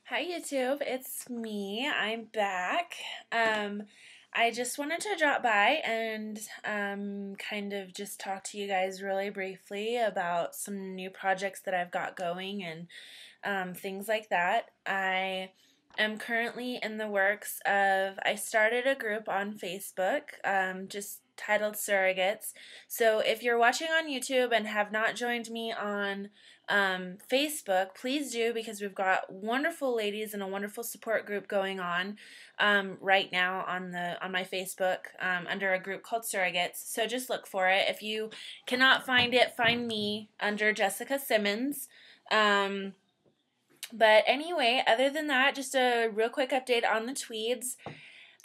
Hi YouTube, it's me. I'm back. I just wanted to drop by and kind of just talk to you guys really briefly about some new projects that I've got going and things like that. I am currently in the works of, I started a group on Facebook, just titled Surrogates. So if you're watching on YouTube and have not joined me on Facebook, please do, because we've got wonderful ladies and a wonderful support group going on right now on my Facebook under a group called Surrogates. So just look for it. If you cannot find it, find me under Jessica Simmons. But anyway, other than that, just a real quick update on the tweeds.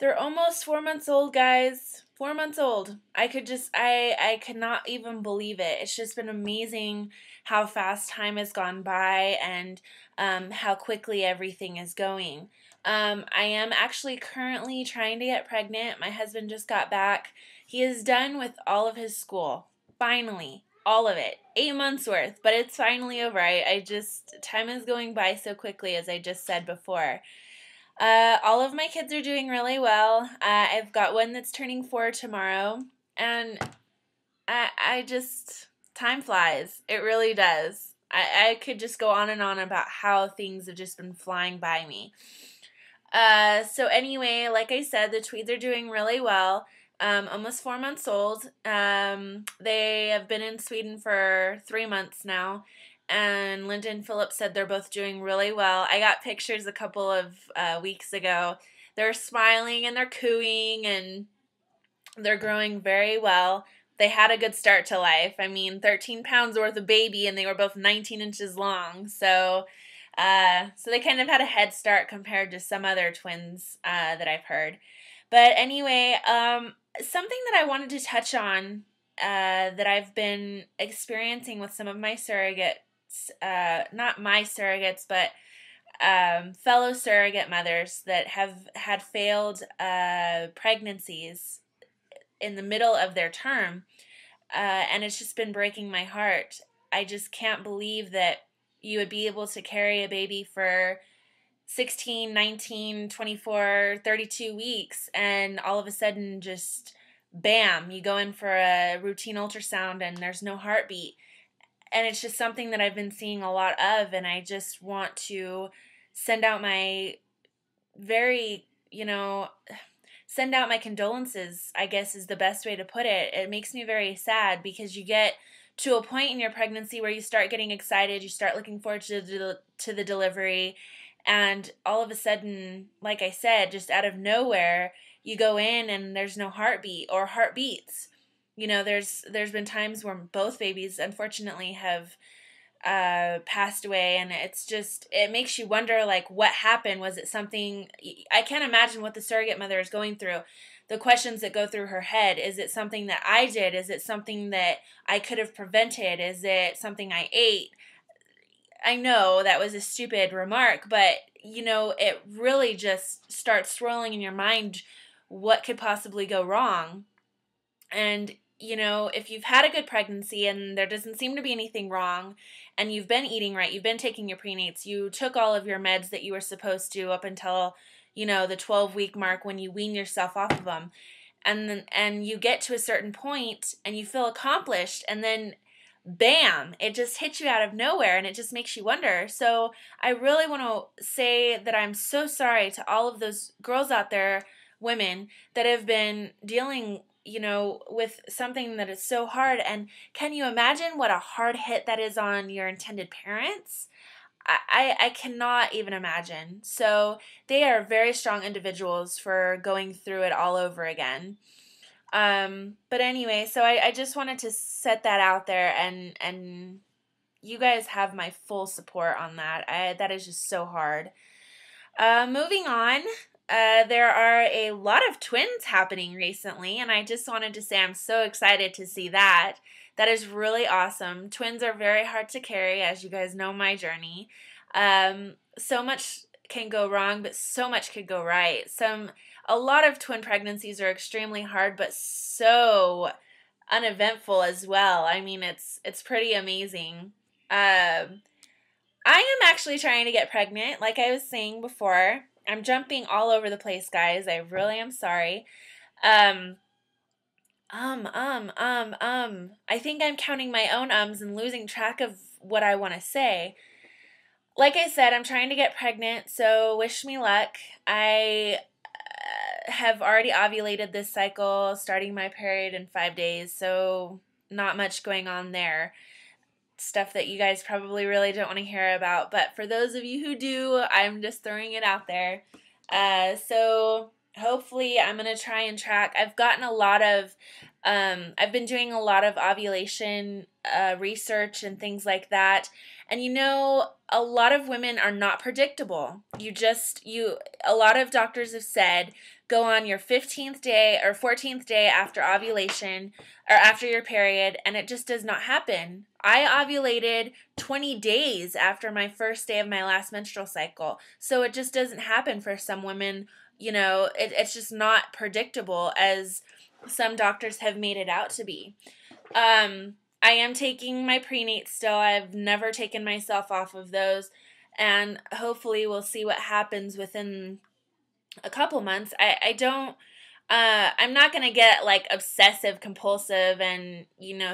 They're almost 4 months old, guys. 4 months old. I could not even believe it. It's just been amazing how fast time has gone by and how quickly everything is going. I am actually currently trying to get pregnant. My husband just got back. He is done with all of his school. Finally. All of it. 8 months worth. But it's finally over. Time is going by so quickly, as I just said before. All of my kids are doing really well. I've got one that's turning 4 tomorrow, and time flies. It really does. I could just go on and on about how things have just been flying by me. So anyway, like I said, the tweeds are doing really well. Almost 4 months old. They have been in Sweden for 3 months now. And Linda and Philip said they're both doing really well. I got pictures a couple of weeks ago. They're smiling and they're cooing and they're growing very well. They had a good start to life. I mean, 13 pounds worth of baby, and they were both 19 inches long. So they kind of had a head start compared to some other twins that I've heard. But anyway, something that I wanted to touch on that I've been experiencing with some of my surrogates, not my surrogates, but fellow surrogate mothers that have had failed pregnancies in the middle of their term, and it's just been breaking my heart. I just can't believe that you would be able to carry a baby for 16, 19, 24, 32 weeks, and all of a sudden just bam, you go in for a routine ultrasound and there's no heartbeat. And it's just something that I've been seeing a lot of, and I just want to send out my send out my condolences, I guess is the best way to put it. It makes me very sad because you get to a point in your pregnancy where you start getting excited, you start looking forward to the delivery, and all of a sudden, like I said, just out of nowhere, you go in and there's no heartbeat or heartbeats. You know, there's been times where both babies, unfortunately, have passed away, and it makes you wonder, like, what happened? Was it something? I can't imagine what the surrogate mother is going through. The questions that go through her head. Is it something that I did? Is it something that I could have prevented? Is it something I ate? I know that was a stupid remark, but, it really just starts swirling in your mind what could possibly go wrong. And, if you've had a good pregnancy and there doesn't seem to be anything wrong, and you've been eating right, you've been taking your prenates, you took all of your meds that you were supposed to up until, the 12-week mark when you wean yourself off of them, and you get to a certain point and you feel accomplished, and then bam, it just hits you out of nowhere, and it just makes you wonder. So I really want to say that I'm so sorry to all of those girls out there, women, that have been dealing with something that is so hard. And can you imagine what a hard hit that is on your intended parents? I cannot even imagine. So they are very strong individuals for going through it all over again. But anyway, so I just wanted to set that out there, and you guys have my full support on that. That is just so hard. Moving on, there are a lot of twins happening recently, and I just wanted to say I'm so excited to see that. That is really awesome. Twins are very hard to carry, as you guys know my journey. So much can go wrong, but so much could go right. A lot of twin pregnancies are extremely hard, but so uneventful as well. I mean, it's pretty amazing. I am actually trying to get pregnant, like I was saying before. I'm jumping all over the place, guys. I really am sorry. Um, I think I'm counting my own ums and losing track of what I want to say. Like I said, I'm trying to get pregnant, so wish me luck. I have already ovulated this cycle, starting my period in 5 days, so not much going on there. Stuff that you guys probably really don't want to hear about, but for those of you who do, I'm just throwing it out there. So hopefully I'm going to try and track. I've been doing a lot of ovulation research and things like that. And a lot of women are not predictable. A lot of doctors have said, go on your 15th day or 14th day after ovulation or after your period, and it just does not happen. I ovulated 20 days after my first day of my last menstrual cycle. So it just doesn't happen for some women. It's just not predictable as some doctors have made it out to be. I am taking my prenates still. I've never taken myself off of those, and hopefully we'll see what happens within a couple months. I'm not going to get like obsessive compulsive and,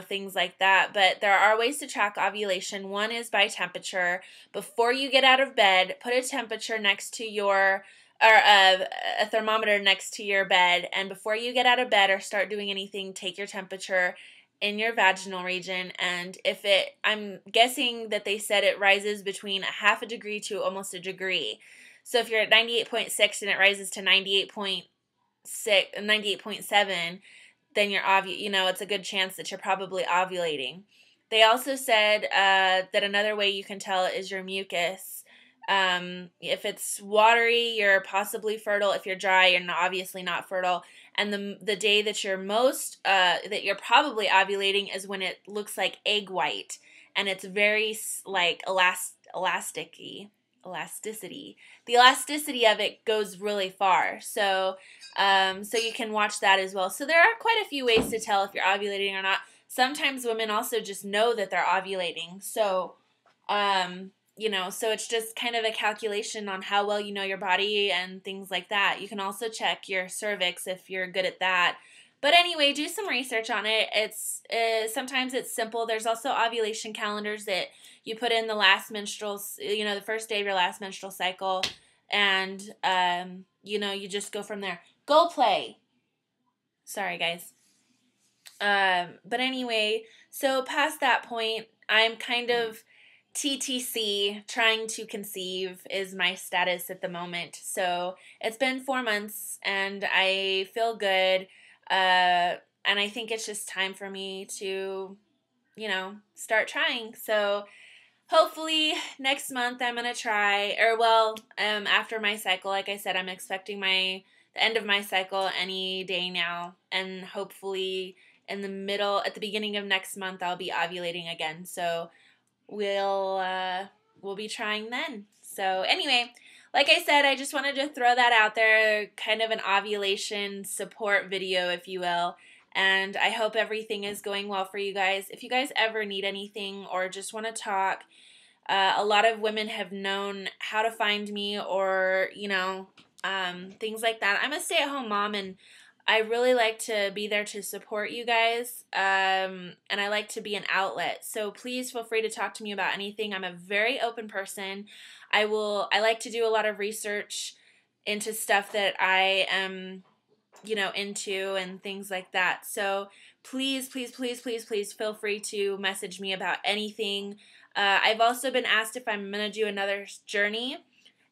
things like that, but there are ways to track ovulation. One is by temperature. Before you get out of bed, put a temperature next to a thermometer next to your bed, and before you get out of bed or start doing anything, take your temperature in your vaginal region, and I'm guessing that they said it rises between a half a degree to almost a degree. So if you're at 98.6 and it rises to 98.7, then it's a good chance that you're probably ovulating. They also said that another way you can tell is your mucus. If it's watery, you're possibly fertile. If you're dry, you're obviously not fertile. And the day that you're that you're probably ovulating is when it looks like egg white, and it's very like elasticity. The elasticity of it goes really far. So you can watch that as well. So there are quite a few ways to tell if you're ovulating or not. Sometimes women also just know that they're ovulating. So, so it's just kind of a calculation on how well you know your body and things like that. You can also check your cervix if you're good at that. But anyway, do some research on it. Sometimes it's simple. There's also ovulation calendars that you put in the the first day of your last menstrual cycle, and you just go from there. Go play. Sorry, guys. But anyway, so past that point, I'm kind of TTC, trying to conceive is my status at the moment. So it's been 4 months and I feel good. And I think it's just time for me to, start trying. So hopefully next month I'm going to try, after my cycle, like I said, I'm expecting the end of my cycle any day now. And hopefully at the beginning of next month, I'll be ovulating again. So we'll be trying then. So anyway, like I said, I just wanted to throw that out there, kind of an ovulation support video, if you will. And I hope everything is going well for you guys. If you guys ever need anything or just want to talk, a lot of women have known how to find me or, things like that. I'm a stay-at-home mom, and I really like to be there to support you guys, and I like to be an outlet. So please feel free to talk to me about anything. I'm a very open person. I like to do a lot of research into stuff that I am, into and things like that. So please, please, please, please, please feel free to message me about anything. I've also been asked if I'm going to do another journey.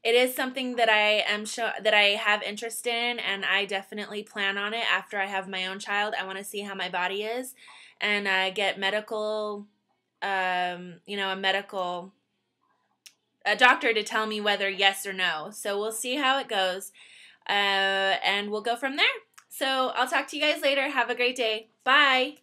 It is something that that I have interest in, and I definitely plan on it after I have my own child. I want to see how my body is and get medical, a doctor to tell me whether yes or no. So we'll see how it goes, and we'll go from there. So I'll talk to you guys later. Have a great day. Bye.